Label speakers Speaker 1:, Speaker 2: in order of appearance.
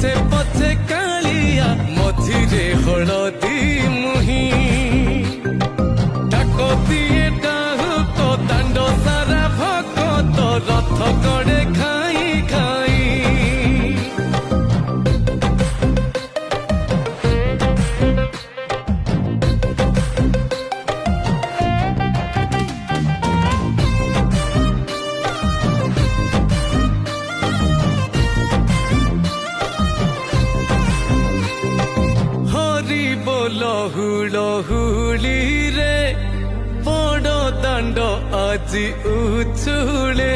Speaker 1: ପଛେ ପଛେ କାଳିଆ ମଝିରେ ହଳଦୀ ମୁହିଁ ଡାକ ଦିଏ ଡାହୁକ ଦାଣ୍ଡ ସାରା ଭଗତ ରଥ ଗଡ଼େ ଖାଇ ଖାଇ ଲହୁଳ ହୁଳିରେ ବଡ଼ ଦାଣ୍ଡ ଆଜି ଉଛୁଳେ